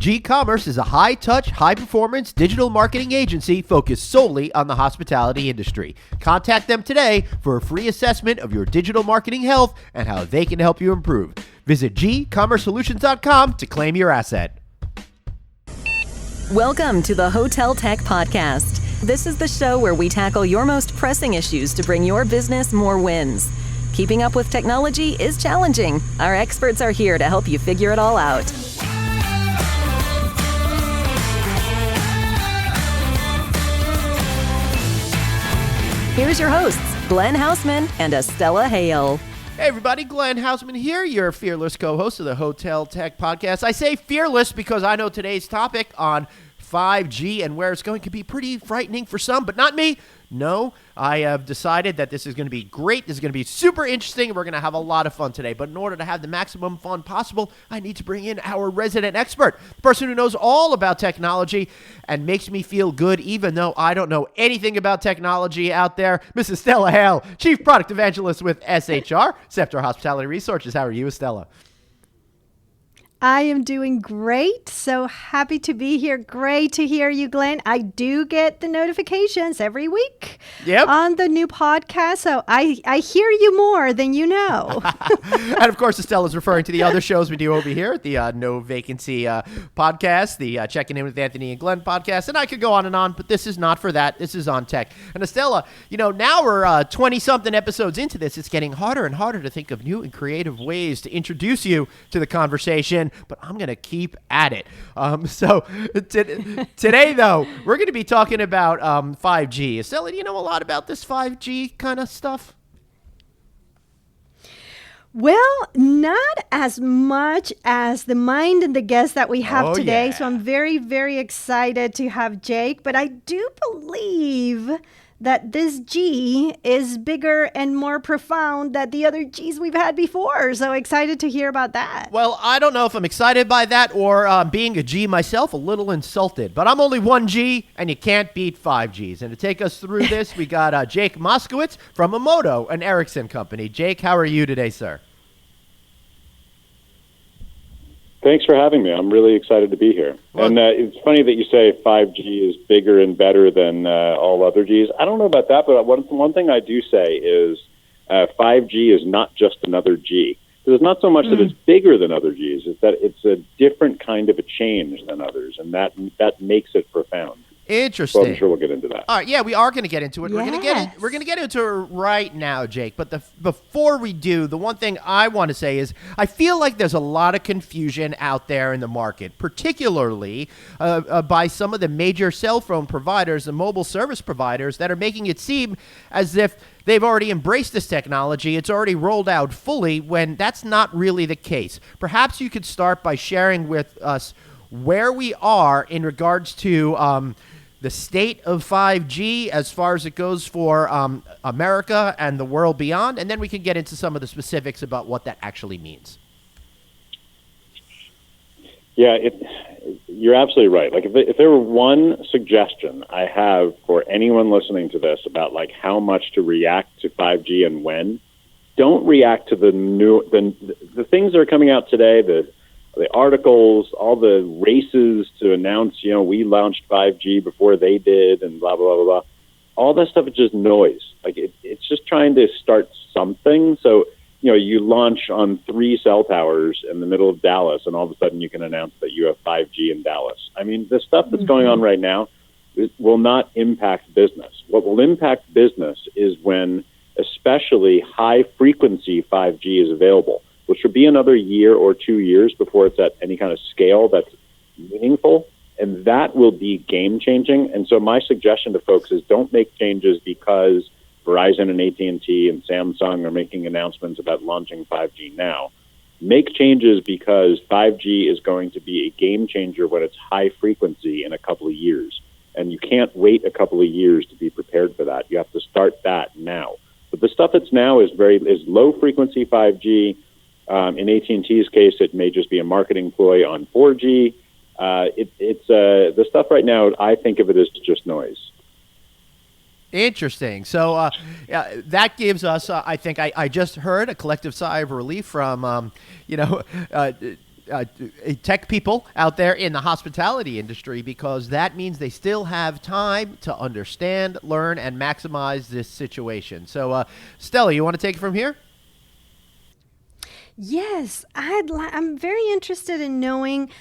G-Commerce is a high-touch, high-performance digital marketing agency focused solely on the hospitality industry. Contact them today for a free assessment of your digital marketing health and how they can help you improve. Visit gcommercesolutions.com to claim your asset. Welcome to the Hotel Tech Podcast. This is the show where we tackle your most pressing issues to bring your business more wins. Keeping up with technology is challenging. Our experts are here to help you figure it all out. Here's your hosts, Glenn Hausman and Estella Hale. Hey everybody, Glenn Hausman here, your fearless co-host of the Hotel Tech Podcast. I say fearless because I know today's topic on 5G and where it's going could be pretty frightening for some, but not me. No, I have decided that this is going to be great. This is going to be super interesting, and we're going to have a lot of fun today. But in order to have the maximum fun possible, I need to bring in our resident expert, the person who knows all about technology and makes me feel good, even though I don't know anything about technology out there. Mrs. Stella Hale, Chief Product Evangelist with SHR, Scepter Hospitality Resources. How are you, Estella? I am doing great. So happy to be here. Great to hear you, Glenn. I do get the notifications every week on the new podcast. So I hear you more than you know. And of course, Estella's referring to the other shows we do over here at the No Vacancy podcast, the Checking In with Anthony and Glenn podcast. And I could go on, but this is not for that. This is on tech. And Estella, now we're 20-something episodes into this. It's getting harder and harder to think of new and creative ways to introduce you to the conversation. But I'm going to keep at it. Today, though, we're going to be talking about 5G. Estella, do you know a lot about this 5G kind of stuff? Well, not as much as the mind and the guest that we have today. Yeah. So I'm very, very excited to have Jake. But I do believe that this G is bigger and more profound than the other Gs we've had before. So excited to hear about that. Well, I don't know if I'm excited by that or being a G myself, a little insulted. But I'm only one G, and you can't beat 5Gs. And to take us through this, we got Jake Moskowitz from Emodo, an Ericsson company. Jake, how are you today, sir? Thanks for having me. I'm really excited to be here. Well, and it's funny that you say 5G is bigger and better than all other Gs. I don't know about that, but one thing I do say is 5G is not just another G. So it's not so much that it's bigger than other Gs, it's that it's a different kind of a change than others, and that makes it profound. Interesting. Well, I'm sure we'll get into that. All right, yeah, we are going to get into it. Yes. We're going to get into it right now, Jake. But before we do, the one thing I want to say is I feel like there's a lot of confusion out there in the market, particularly by some of the major cell phone providers, the mobile service providers, that are making it seem as if they've already embraced this technology. It's already rolled out fully, when that's not really the case. Perhaps you could start by sharing with us where we are in regards to the state of 5G as far as it goes for America and the world beyond, and then we can get into some of the specifics about what that actually means. Yeah, you're absolutely right. Like, if there were one suggestion I have for anyone listening to this about like how much to react to 5G and when, don't react to the things that are coming out today, the articles, all the races to announce, we launched 5G before they did, and blah, blah, blah, blah. All that stuff is just noise. Like, it's just trying to start something. So, you launch on 3 cell towers in the middle of Dallas, and all of a sudden you can announce that you have 5G in Dallas. I mean, the stuff that's going on right now will not impact business. What will impact business is when especially high-frequency 5G is available, which would be another year or 2 years before it's at any kind of scale that's meaningful, and that will be game-changing. And so my suggestion to folks is don't make changes because Verizon and AT&T and Samsung are making announcements about launching 5G now. Make changes because 5G is going to be a game-changer when it's high-frequency in a couple of years, and you can't wait a couple of years to be prepared for that. You have to start that now. But the stuff that's now is low-frequency 5G. In AT&T's case, it may just be a marketing ploy on 4G. It's the stuff right now, I think of it as just noise. Interesting. So that gives us, I think I just heard a collective sigh of relief from, tech people out there in the hospitality industry, because that means they still have time to understand, learn, and maximize this situation. So, Stella, you want to take it from here? Yes, I'm very interested in knowing,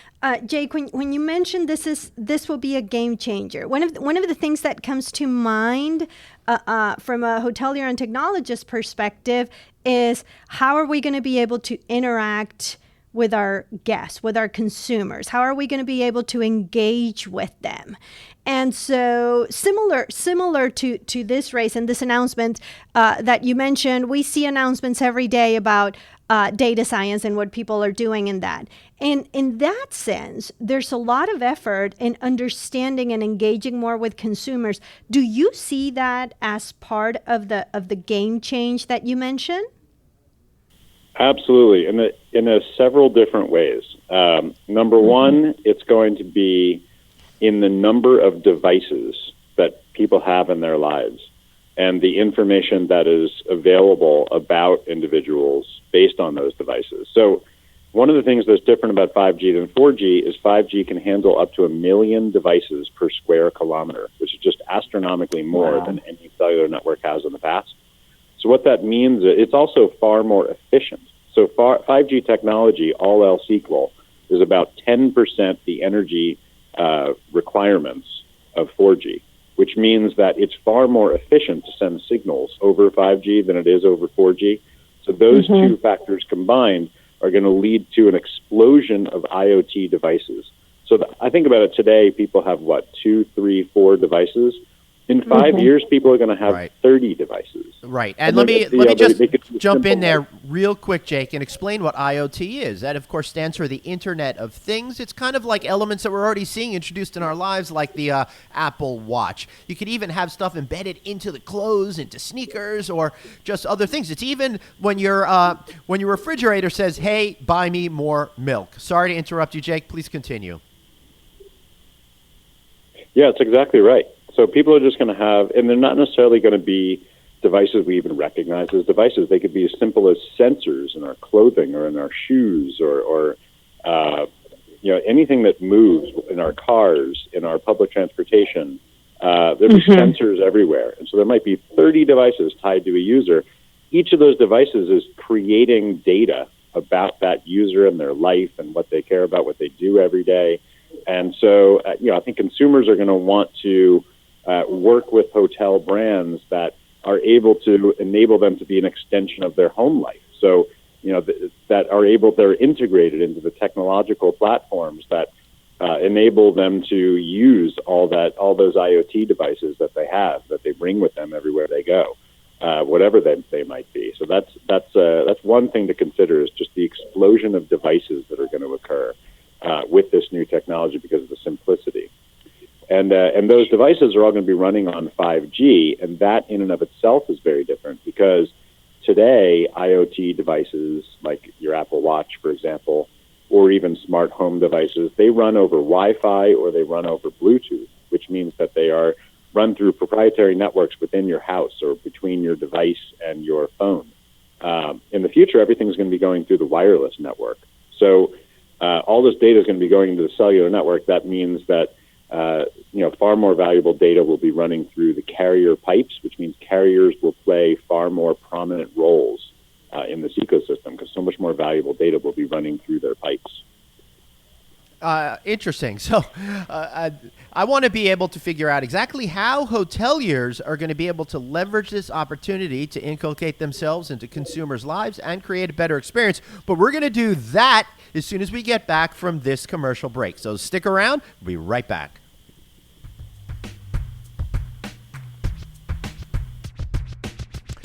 Jake. When you mentioned this will be a game changer. One of the things that comes to mind from a hotelier and technologist perspective is, how are we going to be able to interact with our guests, with our consumers? How are we going to be able to engage with them? And so similar to this race and this announcement that you mentioned, we see announcements every day about data science and what people are doing in that. And in that sense, there's a lot of effort in understanding and engaging more with consumers. Do you see that as part of the game change that you mentioned? Absolutely, in several different ways. Number one, it's going to be in the number of devices that people have in their lives and the information that is available about individuals based on those devices. So one of the things that's different about 5G than 4G is 5G can handle up to 1 million devices per square kilometer, which is just astronomically more than any cellular network has in the past. So what that means, it's also far more efficient. So 5G technology, all else equal, is about 10% the energy requirements of 4G, which means that it's far more efficient to send signals over 5G than it is over 4G. So those two factors combined are going to lead to an explosion of IoT devices. So I think about it today, people have, 2, 3, 4 devices. In 5 years, people are going to have 30 devices. Right. And let me just jump in there real quick, Jake, and explain what IoT is. That, of course, stands for the Internet of Things. It's kind of like elements that we're already seeing introduced in our lives, like the Apple Watch. You could even have stuff embedded into the clothes, into sneakers, or just other things. It's even when your refrigerator says, "Hey, buy me more milk." Sorry to interrupt you, Jake. Please continue. Yeah, it's exactly right. So people are just going to have, and they're not necessarily going to be devices we even recognize as devices. They could be as simple as sensors in our clothing or in our shoes, or anything that moves in our cars, in our public transportation. There'll be sensors everywhere, and so there might be 30 devices tied to a user. Each of those devices is creating data about that user and their life and what they care about, what they do every day. And so, I think consumers are going to want to work with hotel brands that are able to enable them to be an extension of their home life. So, they're integrated into the technological platforms that enable them to use all those IoT devices that they have, that they bring with them everywhere they go, whatever they might be. So that's one thing to consider, is just the explosion of devices that are going to occur with this new technology because of the simplicity. And those devices are all going to be running on 5G, and that in and of itself is very different, because today IoT devices like your Apple Watch, for example, or even smart home devices, they run over Wi-Fi or they run over Bluetooth, which means that they are run through proprietary networks within your house or between your device and your phone. In the future, everything's going to be going through the wireless network. So all this data is going to be going into the cellular network. That means that far more valuable data will be running through the carrier pipes, which means carriers will play far more prominent roles in this ecosystem, because so much more valuable data will be running through their pipes. Interesting. So I want to be able to figure out exactly how hoteliers are going to be able to leverage this opportunity to inculcate themselves into consumers' lives and create a better experience. But we're going to do that as soon as we get back from this commercial break. So stick around. We'll be right back.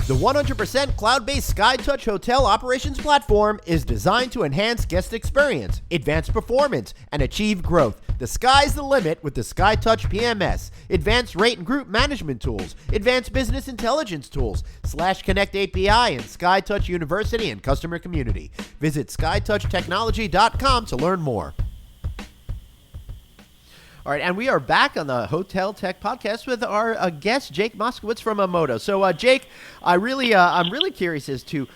The 100% cloud-based SkyTouch hotel operations platform is designed to enhance guest experience, advance performance, and achieve growth. The sky's the limit with the SkyTouch PMS, advanced rate and group management tools, advanced business intelligence tools, /Connect API, and SkyTouch University and customer community. Visit skytouchtechnology.com to learn more. All right, and we are back on the Hotel Tech Podcast with our guest, Jake Moskowitz from Emodo. So, Jake, I'm really curious as to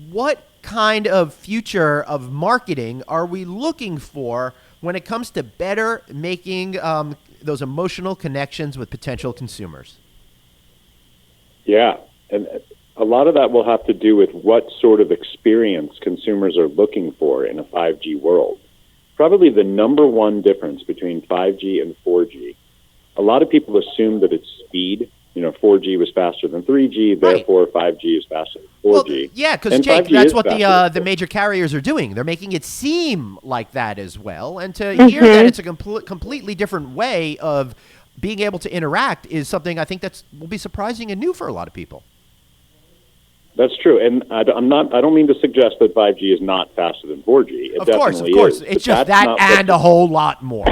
what kind of future of marketing are we looking for when it comes to better making those emotional connections with potential consumers? Yeah, and a lot of that will have to do with what sort of experience consumers are looking for in a 5G world. Probably the number one difference between 5G and 4G, a lot of people assume that it's speed. 4G was faster than 3G, therefore 5G is faster than 4G. Well, yeah, because Jake, that's what the major carriers are doing. They're making it seem like that as well. And to hear that it's a completely different way of being able to interact is something I think will be surprising and new for a lot of people. That's true, and I don't mean to suggest that 5G is not faster than 4G. Of course, is, it's just that and a whole lot more.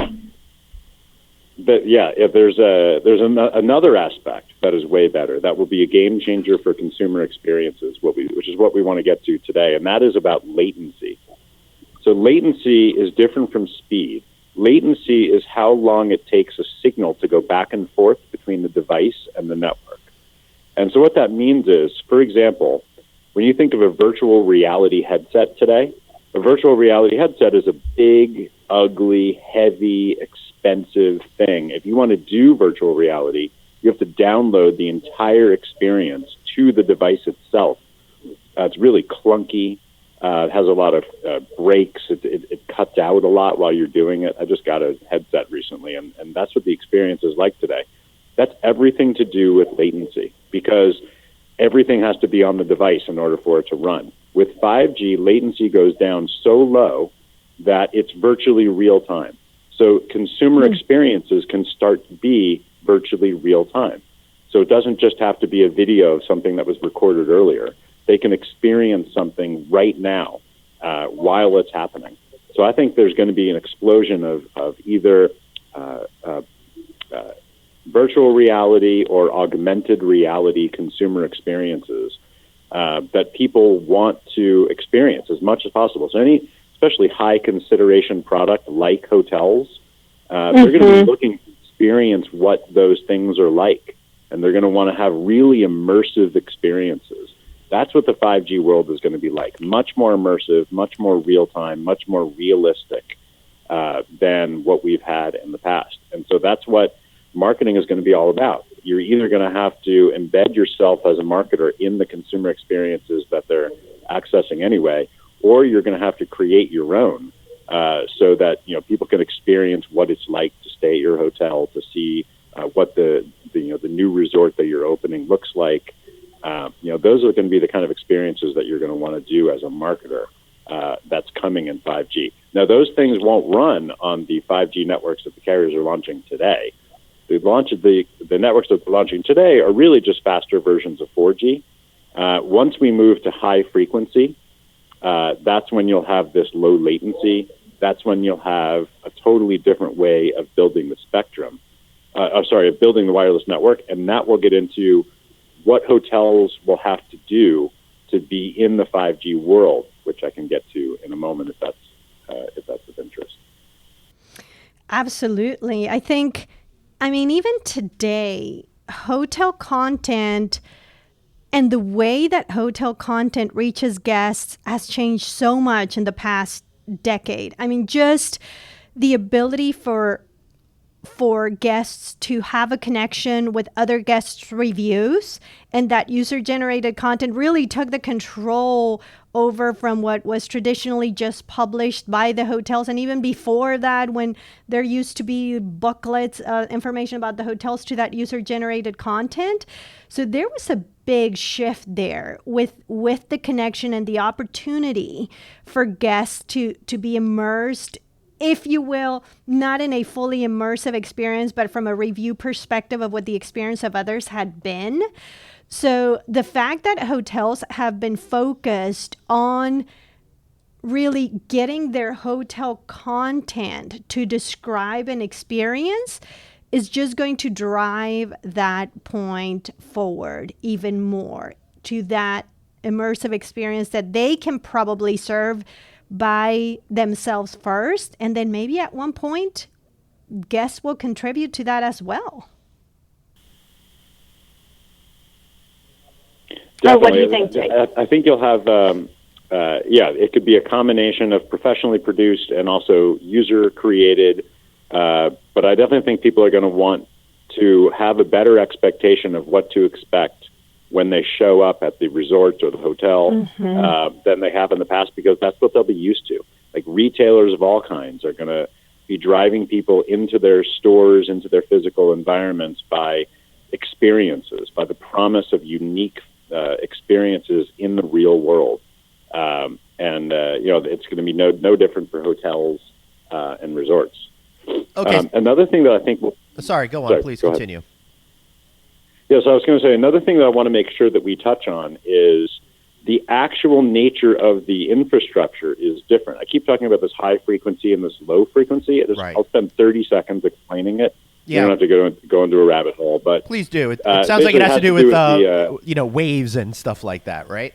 But yeah, if there's another aspect that is way better, that will be a game changer for consumer experiences, which is what we want to get to today, and that is about latency. So latency is different from speed. Latency is how long it takes a signal to go back and forth between the device and the network. And so what that means is, for example, when you think of a virtual reality headset today, a virtual reality headset is a big, ugly, heavy, expensive thing. If you want to do virtual reality, you have to download the entire experience to the device itself. It's really clunky. It has a lot of breaks. It cuts out a lot while you're doing it. I just got a headset recently, and that's what the experience is like today. That's everything to do with latency, because everything has to be on the device in order for it to run. With 5G, latency goes down so low that it's virtually real time. So consumer experiences can start to be virtually real time. So it doesn't just have to be a video of something that was recorded earlier. They can experience something right now while it's happening. So I think there's going to be an explosion of either virtual reality or augmented reality consumer experiences that people want to experience as much as possible. So especially high consideration product like hotels, they're going to be looking to experience what those things are like, and they're going to want to have really immersive experiences. That's what the 5G world is going to be like. Much more immersive, much more real time, much more realistic than what we've had in the past. And so that's what marketing is going to be all about. You're either going to have to embed yourself as a marketer in the consumer experiences that they're accessing anyway, or you're going to have to create your own so that people can experience what it's like to stay at your hotel, to see what the new resort that you're opening looks like. Those are going to be the kind of experiences that you're going to want to do as a marketer that's coming in 5G. Now, those things won't run on the 5G networks that the carriers are launching today. The networks that they're launching today are really just faster versions of 4G. Once we move to high frequency, that's when you'll have this low latency. That's when you'll have a totally different way of building the spectrum. Of building the wireless network, and that will get into what hotels will have to do to be in the 5G world, which I can get to in a moment if that's of interest. Absolutely. Even today, hotel content and the way that hotel content reaches guests has changed so much in the past decade. Just the ability for guests to have a connection with other guests' reviews, and that user-generated content really took the control over from what was traditionally just published by the hotels. And even before that, when there used to be booklets, information about the hotels, to that user-generated content. So there was a big shift there with the connection and the opportunity for guests to be immersed, if you will, not in a fully immersive experience, but from a review perspective of what the experience of others had been. So the fact that hotels have been focused on really getting their hotel content to describe an experience is just going to drive that point forward even more to that immersive experience that they can probably serve by themselves first, and then maybe at one point guests will contribute to that as well. Definitely. What do you think, Jake? I think you'll have it could be a combination of professionally produced and also user created. But I definitely think people are going to want to have a better expectation of what to expect when they show up at the resort or the hotel than they have in the past, because that's what they'll be used to. Like retailers of all kinds are going to be driving people into their stores, into their physical environments by experiences, by the promise of unique experiences in the real world. It's going to be no different for hotels and resorts. Okay. Another thing that I think... Sorry, go on. Please continue. Yes, I was going to say, another thing that I want to make sure that we touch on is the actual nature of the infrastructure is different. I keep talking about this high frequency and this low frequency. Right. I'll spend 30 seconds explaining it. Yeah. You don't have to go into a rabbit hole, but please do. It sounds like it has to do with waves and stuff like that, right?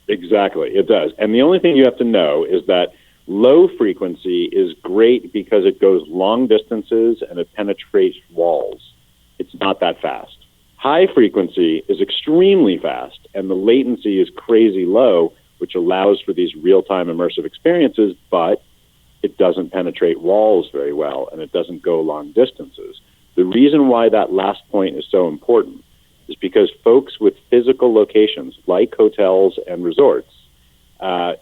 Exactly, it does. And the only thing you have to know is that low frequency is great because it goes long distances and it penetrates walls. It's not that fast. High frequency is extremely fast, and the latency is crazy low, which allows for these real-time immersive experiences, but it doesn't penetrate walls very well, and it doesn't go long distances. The reason why that last point is so important is because folks with physical locations, like hotels and resorts,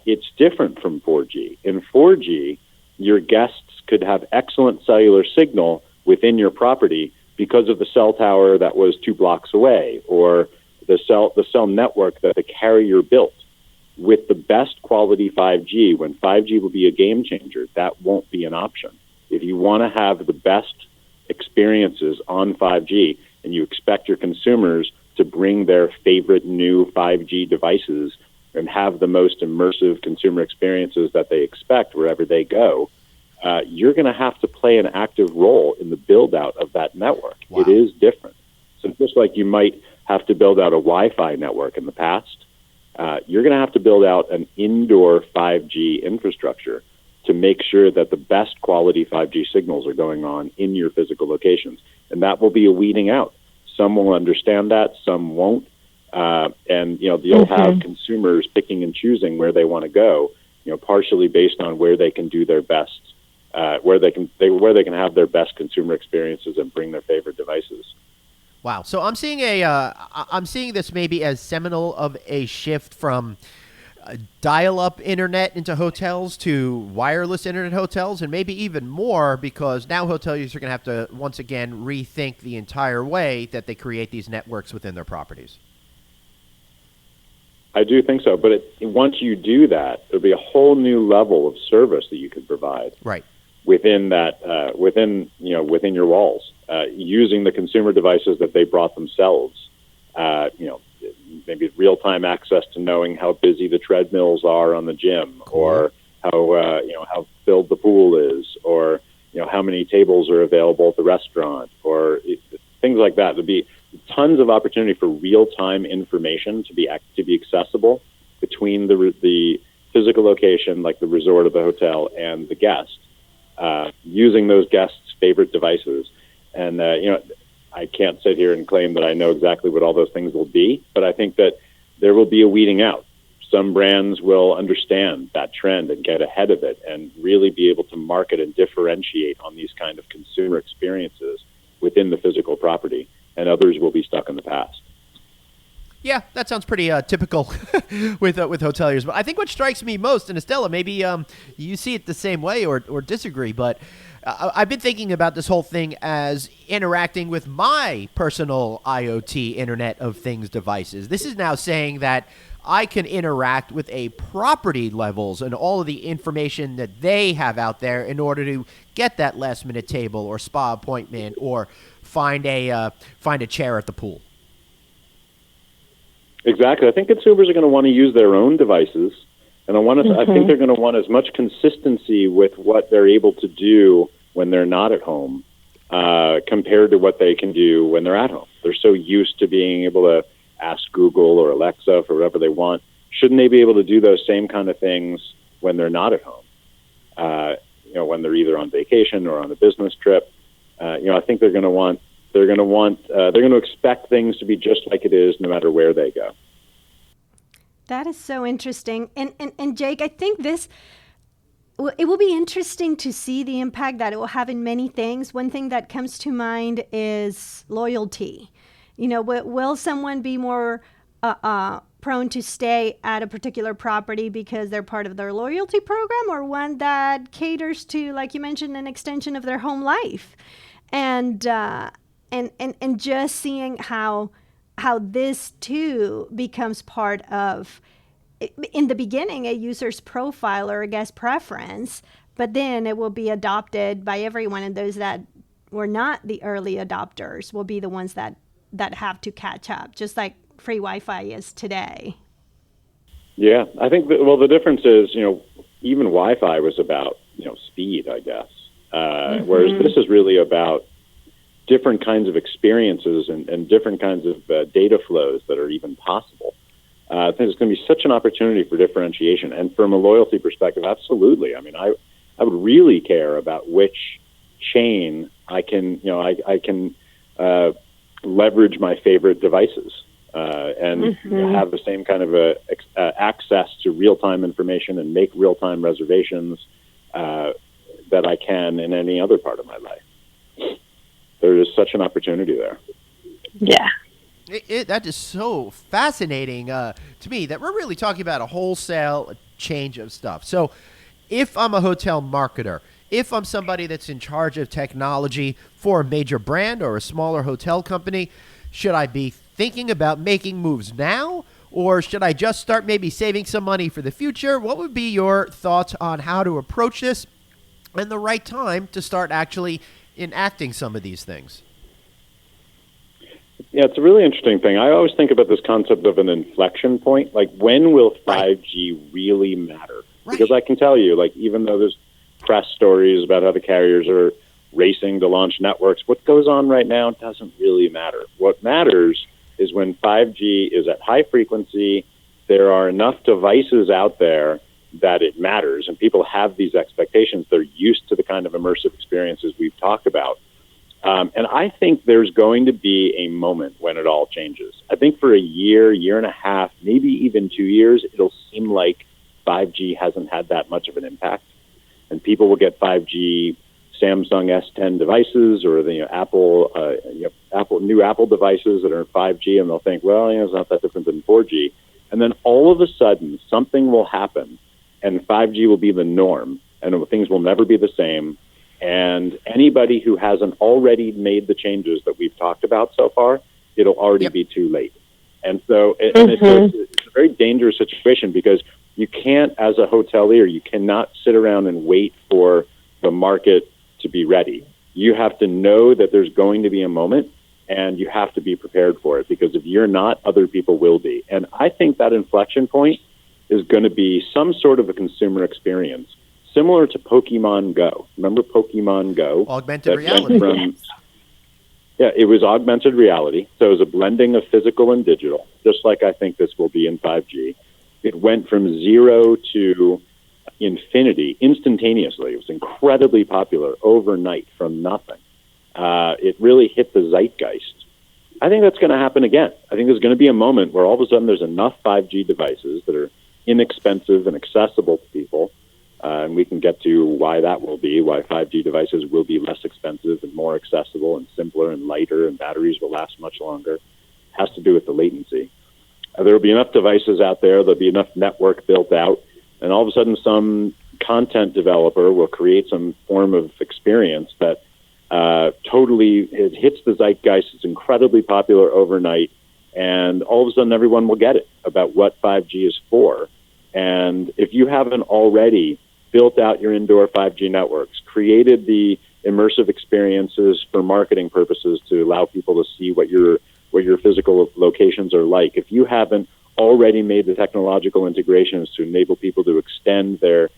it's different from 4G. In 4G, your guests could have excellent cellular signal within your property because of the cell tower that was 2 blocks away, or the cell network that the carrier built. With the best quality 5G, when 5G will be a game changer, that won't be an option. If you want to have the best experiences on 5G and you expect your consumers to bring their favorite new 5G devices and have the most immersive consumer experiences that they expect wherever they go, you're going to have to play an active role in the build-out of that network. Wow. It is different. So just like you might have to build out a Wi-Fi network in the past, you're going to have to build out an indoor 5G infrastructure to make sure that the best quality 5G signals are going on in your physical locations. And that will be a weeding out. Some will understand that, some won't. You'll have consumers picking and choosing where they want to go, partially based on where they can do their best, where they can have their best consumer experiences and bring their favorite devices. Wow. So I'm seeing this maybe as seminal of a shift from dial-up internet into hotels to wireless internet hotels, and maybe even more, because now hoteliers are going to have to once again rethink the entire way that they create these networks within their properties. I do think so, but once you do that, there'll be a whole new level of service that you could provide. Right. Within that, within your walls, using the consumer devices that they brought themselves. Maybe real-time access to knowing how busy the treadmills are on the gym, or how filled the pool is, or how many tables are available at the restaurant, or things like that. There'd be tons of opportunity for real-time information to be accessible between the physical location, like the resort or the hotel, and the guest, using those guests' favorite devices. And I can't sit here and claim that I know exactly what all those things will be, but I think that there will be a weeding out. Some brands will understand that trend and get ahead of it and really be able to market and differentiate on these kind of consumer experiences within the physical property, and others will be stuck in the past. Yeah, that sounds pretty typical with hoteliers. But I think what strikes me most, and Estella, maybe you see it the same way or disagree, but I've been thinking about this whole thing as interacting with my personal IoT Internet of Things devices. This is now saying that I can interact with a property levels and all of the information that they have out there in order to get that last-minute table or spa appointment or find a chair at the pool. Exactly. I think consumers are going to want to use their own devices, and I think they're going to want as much consistency with what they're able to do when they're not at home compared to what they can do when they're at home. They're so used to being able to ask Google or Alexa for whatever they want. Shouldn't they be able to do those same kind of things when they're not at home? When they're either on vacation or on a business trip. I think they're going to expect things to be just like it is no matter where they go. That is so interesting. And Jake, I think it will be interesting to see the impact that it will have in many things. One thing that comes to mind is loyalty. Will someone be more prone to stay at a particular property because they're part of their loyalty program, or one that caters to, like you mentioned, an extension of their home life? And just seeing how this too becomes part of, in the beginning, a user's profile or a guest preference, but then it will be adopted by everyone, and those that were not the early adopters will be the ones that have to catch up, just like free Wi-Fi is today. Yeah, I think the difference is, even Wi-Fi was about, speed, I guess. Whereas this is really about different kinds of experiences and different kinds of data flows that are even possible. I think it's going to be such an opportunity for differentiation. And from a loyalty perspective, absolutely. I mean, I would really care about which chain I can leverage my favorite devices and have the same kind of access to real-time information and make real-time reservations that I can in any other part of my life. There is such an opportunity there. Yeah. That is so fascinating to me, that we're really talking about a wholesale change of stuff. So if I'm a hotel marketer, if I'm somebody that's in charge of technology for a major brand or a smaller hotel company, should I be thinking about making moves now, or should I just start maybe saving some money for the future? What would be your thoughts on how to approach this and the right time to start actually enacting some of these things? Yeah, it's a really interesting thing. I always think about this concept of an inflection point. Like, when will 5G really matter? Right. Because I can tell you, even though there's press stories about how the carriers are racing to launch networks, what goes on right now doesn't really matter. What matters is when 5G is at high frequency, there are enough devices out there that it matters, and people have these expectations. They're used to the kind of immersive experiences we've talked about. And I think there's going to be a moment when it all changes. I think for a year and a half, maybe even 2 years, it'll seem like 5G hasn't had that much of an impact. And people will get 5G Samsung S10 devices or the new Apple devices that are 5G, and they'll think, well, it's not that different than 4G. And then all of a sudden, something will happen, and 5G will be the norm, and things will never be the same. And anybody who hasn't already made the changes that we've talked about so far, it'll already be too late. And so it's a very dangerous situation, because you can't, as a hotelier, you cannot sit around and wait for the market to be ready. You have to know that there's going to be a moment, and you have to be prepared for it, because if you're not, other people will be. And I think that inflection point is going to be some sort of a consumer experience, similar to Pokemon Go. Remember Pokemon Go? Augmented reality. Yeah, it was augmented reality. So it was a blending of physical and digital, just like I think this will be in 5G. It went from 0 to infinity instantaneously. It was incredibly popular overnight from nothing. It really hit the zeitgeist. I think that's going to happen again. I think there's going to be a moment where all of a sudden there's enough 5G devices that are inexpensive and accessible to people. And we can get to why that will be, why 5G devices will be less expensive and more accessible and simpler and lighter, and batteries will last much longer. It has to do with the latency. There will be enough devices out there, there'll be enough network built out, and all of a sudden some content developer will create some form of experience that totally hits the zeitgeist. It's incredibly popular overnight, and all of a sudden everyone will get it about what 5G is for. And if you haven't already built out your indoor 5G networks, created the immersive experiences for marketing purposes to allow people to see what your physical locations are like, if you haven't already made the technological integrations to enable people to extend their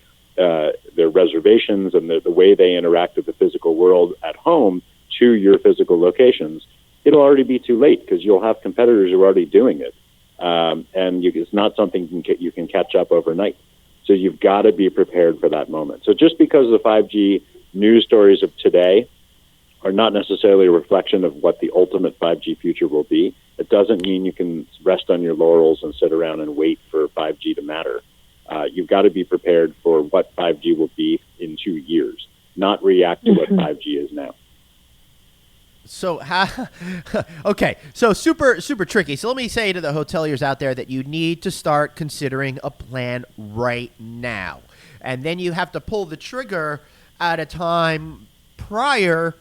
reservations and the way they interact with the physical world at home to your physical locations, it'll already be too late, because you'll have competitors who are already doing it. It's not something you can catch up overnight. So you've got to be prepared for that moment. So just because the 5G news stories of today are not necessarily a reflection of what the ultimate 5G future will be. It doesn't mean you can rest on your laurels and sit around and wait for 5G to matter. You've got to be prepared for what 5G will be in 2 years, not react to what 5G is now. So, okay, so super tricky. So let me say to the hoteliers out there that you need to start considering a plan right now. And then you have to pull the trigger at a time prior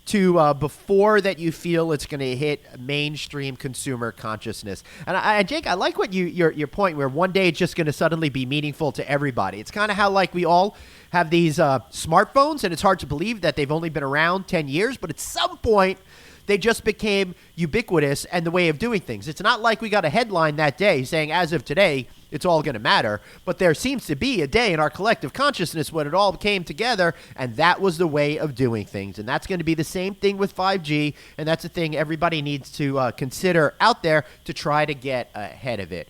to before that you feel it's going to hit mainstream consumer consciousness. And Jake, I like what your point where one day it's just going to suddenly be meaningful to everybody. It's kind of how like we all have these smartphones, and it's hard to believe that they've only been around 10 years, but at some point they just became ubiquitous and the way of doing things. It's not like we got a headline that day saying as of today it's all going to matter, but there seems to be a day in our collective consciousness when it all came together, and that was the way of doing things. And that's going to be the same thing with 5G, and that's a thing everybody needs to consider out there to try to get ahead of it.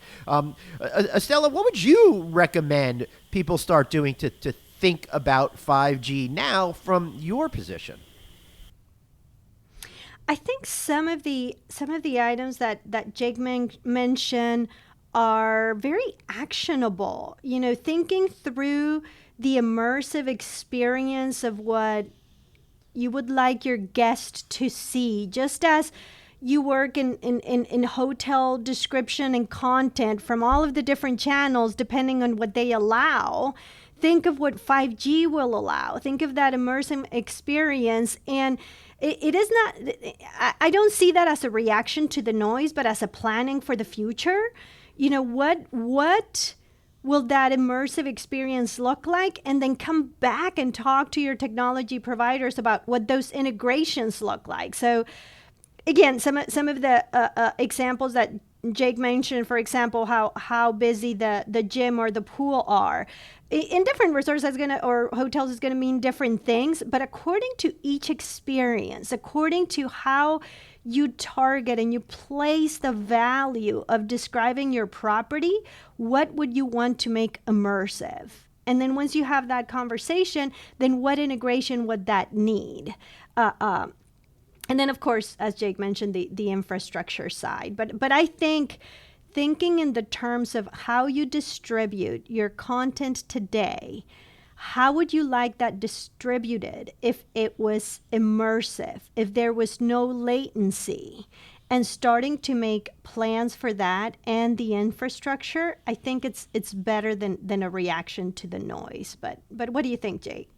Estella, what would you recommend people start doing to think about 5G now from your position? I think some of the items that Jake mentioned are very actionable. You know, thinking through the immersive experience of what you would like your guest to see, just as you work in hotel description and content from all of the different channels depending on what they allow. Think of what 5G will allow. Think of that immersive experience. And it is not, I don't see that as a reaction to the noise, but as a planning for the future. You know, what will that immersive experience look like? And then come back and talk to your technology providers about what those integrations look like. So again, some of the examples that Jake mentioned, for example, how busy the gym or the pool are. In different resorts or hotels is gonna mean different things, but according to each experience, according to how you target and you place the value of describing your property, what would you want to make immersive? And then once you have that conversation, then what integration would that need? And then, of course, as Jake mentioned, the infrastructure side. But I think thinking in the terms of how you distribute your content today, how would you like that distributed if it was immersive, if there was no latency? And starting to make plans for that and the infrastructure, I think it's better than a reaction to the noise. But what do you think, Jake?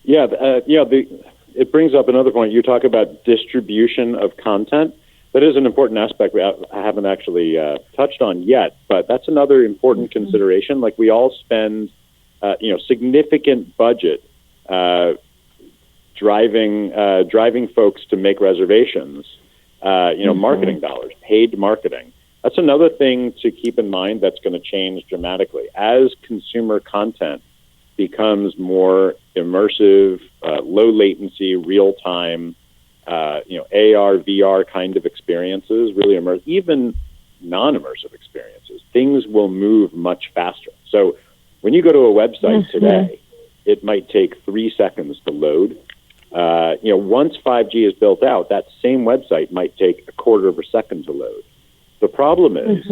It brings up another point. You talk about distribution of content. That is an important aspect I haven't actually touched on yet, but that's another important consideration. Like we all spend, significant budget driving folks to make reservations. Marketing dollars, paid marketing. That's another thing to keep in mind that's going to change dramatically as consumer content becomes more immersive, low latency, real time, AR, VR kind of experiences, really immersive, even non-immersive experiences. Things will move much faster. So when you go to a website today, it might take 3 seconds to load. Once 5G is built out, that same website might take a quarter of a second to load. The problem is,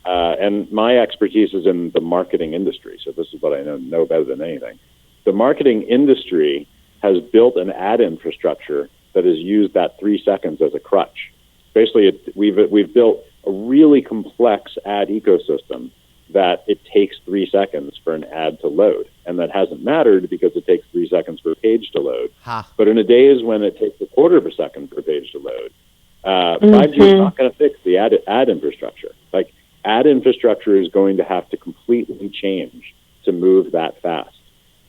and my expertise is in the marketing industry, so this is what I know better than anything. The marketing industry has built an ad infrastructure that has used that 3 seconds as a crutch. Basically, we've built a really complex ad ecosystem that it takes 3 seconds for an ad to load. And that hasn't mattered because it takes 3 seconds for a page to load. But in the days when it takes a quarter of a second for a page to load, 5G is not going to fix the ad infrastructure. Like, ad infrastructure is going to have to completely change to move that fast.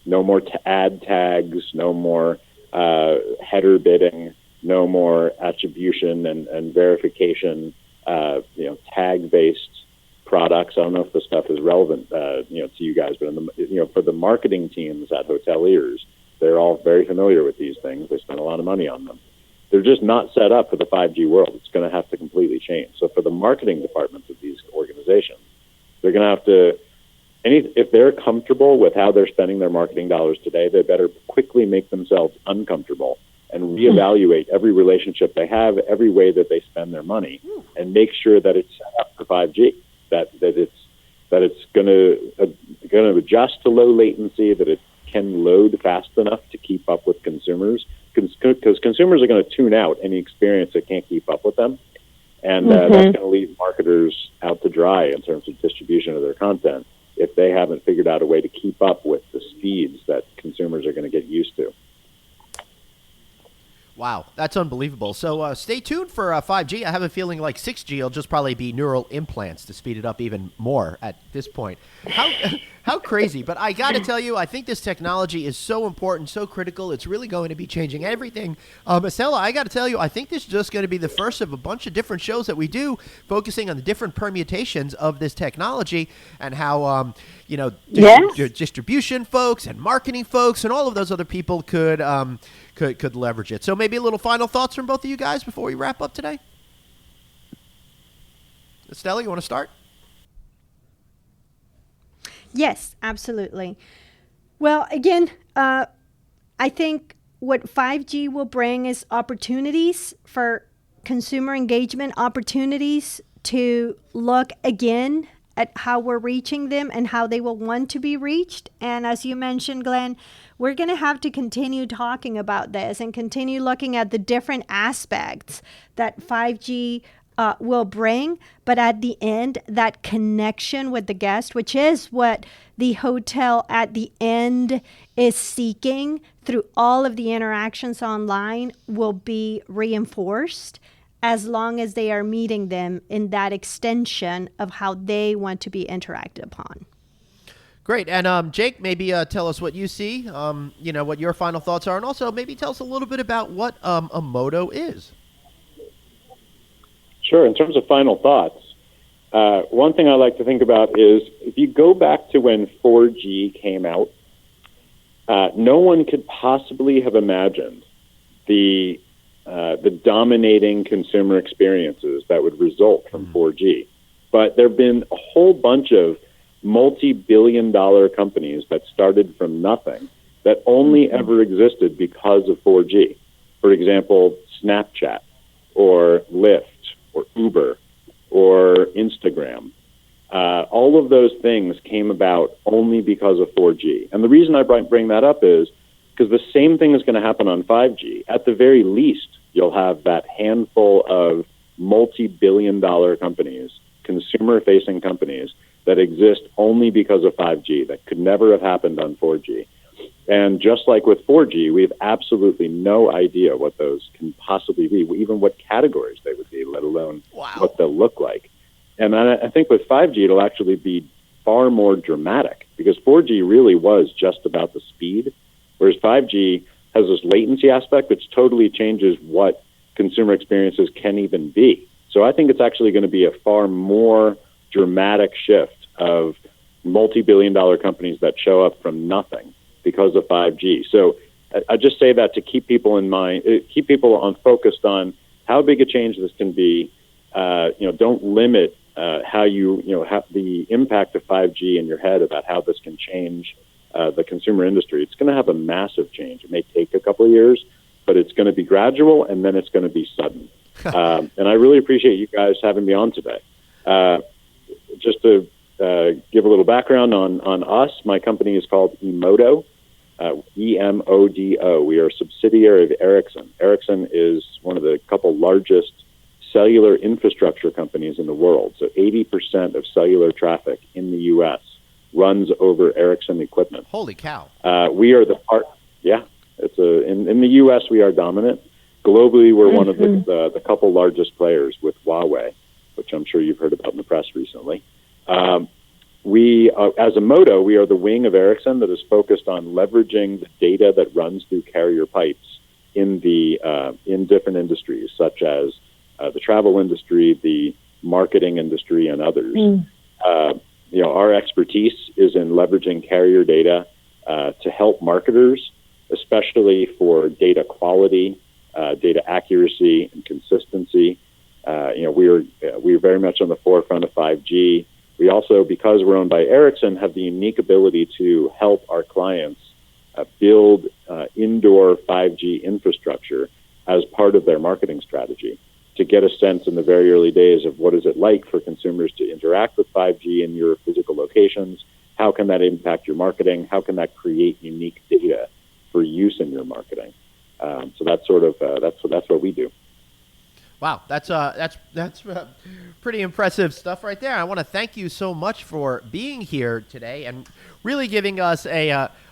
No more ad tags, no more header bidding, no more attribution and verification, tag-based products. I don't know if this stuff is relevant, to you guys, but for the marketing teams at hoteliers, they're all very familiar with these things. They spend a lot of money on them. They're just not set up for the 5G world. It's going to have to completely change. So for the marketing departments of these organizations, they're going to have to if they're comfortable with how they're spending their marketing dollars today, they better quickly make themselves uncomfortable and reevaluate every relationship they have, every way that they spend their money, and make sure that it's set up for 5G, that it's going to adjust to low latency, that it can load fast enough to keep up with consumers, because consumers are going to tune out any experience that can't keep up with them, and that's going to leave marketers out to dry in terms of distribution of their content if they haven't figured out a way to keep up with the speeds that consumers are going to get used to. Wow, that's unbelievable. So stay tuned for 5G. I have a feeling like 6G will just probably be neural implants to speed it up even more at this point. How crazy. But I got to tell you, I think this technology is so important, so critical. It's really going to be changing everything. Estella, I got to tell you, I think this is just going to be the first of a bunch of different shows that we do focusing on the different permutations of this technology and how, distribution folks and marketing folks and all of those other people could leverage it. So maybe a little final thoughts from both of you guys before we wrap up today? Estella, you want to start? Yes, absolutely. Well, again, I think what 5G will bring is opportunities for consumer engagement, opportunities to look again at how we're reaching them and how they will want to be reached. And as you mentioned, Glenn, we're going to have to continue talking about this and continue looking at the different aspects that 5G will bring. But at the end, that connection with the guest, which is what the hotel at the end is seeking through all of the interactions online, will be reinforced as long as they are meeting them in that extension of how they want to be interacted upon. Great. And Jake, maybe tell us what you see, what your final thoughts are, and also maybe tell us a little bit about what Emodo is. Sure. In terms of final thoughts, one thing I like to think about is if you go back to when 4G came out, no one could possibly have imagined the dominating consumer experiences that would result from 4G. But there have been a whole bunch of multi-billion-dollar companies that started from nothing that only ever existed because of 4G. For example, Snapchat or Lyft or Uber or Instagram. All of those things came about only because of 4G. And the reason I bring that up is because the same thing is going to happen on 5G. At the very least, you'll have that handful of multi-billion-dollar companies, consumer-facing companies, that exist only because of 5G, that could never have happened on 4G. And just like with 4G, we have absolutely no idea what those can possibly be, even what categories they would be, let alone what they'll look like. And I think with 5G, it'll actually be far more dramatic, because 4G really was just about the speed, whereas 5G has this latency aspect which totally changes what consumer experiences can even be. So I think it's actually going to be a far more dramatic shift of multi-billion-dollar companies that show up from nothing because of 5G. So I just say that to keep people in mind, keep people focused on how big a change this can be. Don't limit how have the impact of 5G in your head about how this can change the consumer industry. It's going to have a massive change. It may take a couple of years, but it's going to be gradual, and then it's going to be sudden. And I really appreciate you guys having me on today. Just to give a little background on us, my company is called Emodo, EMODO. We are a subsidiary of Ericsson. Ericsson is one of the couple largest cellular infrastructure companies in the world. So 80% of cellular traffic in the U.S. runs over Ericsson equipment. Holy cow. We are the part, in the U.S. we are dominant. Globally, we're one of the couple largest players with Huawei, which I'm sure you've heard about in the press recently. We, as Emodo, we are the wing of Ericsson that is focused on leveraging the data that runs through carrier pipes in different industries, such as the travel industry, the marketing industry, and others. Our expertise is in leveraging carrier data to help marketers, especially for data quality, data accuracy, and consistency. We are very much on the forefront of 5G. We also, because we're owned by Ericsson, have the unique ability to help our clients build indoor 5G infrastructure as part of their marketing strategy, to get a sense in the very early days of what is it like for consumers to interact with 5G in your physical locations. How can that impact your marketing? How can that create unique data for use in your marketing? So that's sort of that's what we do. Wow, that's pretty impressive stuff right there. I want to thank you so much for being here today and really giving us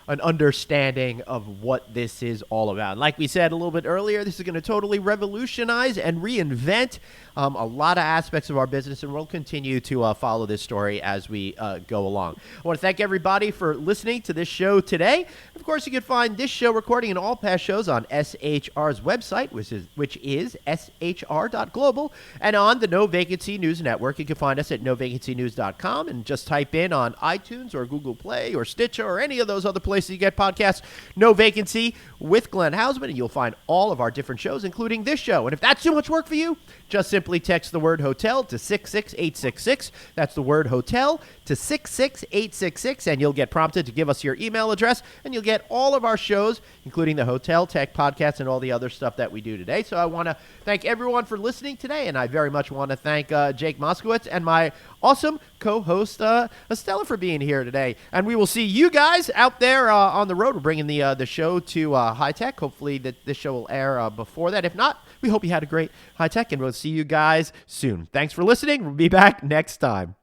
an understanding of what this is all about. Like we said a little bit earlier, this is going to totally revolutionize and reinvent a lot of aspects of our business, and we'll continue to follow this story as we go along. I want to thank everybody for listening to this show today. Of course, you can find this show recording and all past shows on SHR's website, which is shr.global, and on the No Vacancy News Network. You can find us at novacancynews.com and just type in on iTunes or Google Play or Stitcher or any of those other places you get podcasts, No Vacancy with Glenn Hausman, and you'll find all of our different shows, including this show. And if that's too much work for you, just simply text the word hotel to 66866. That's the word hotel to 66866, and you'll get prompted to give us your email address, and you'll get all of our shows, including the Hotel Tech Podcast and all the other stuff that we do today. So I want to thank everyone for listening today, and I very much want to thank Jake Moskowitz and my awesome co-host Estella for being here today. And we will see you guys out there on the road. We're bringing the show to High Tech. Hopefully that this show will air before that. If not, we hope you had a great High Tech, and we'll see you guys soon. Thanks for listening. We'll be back next time.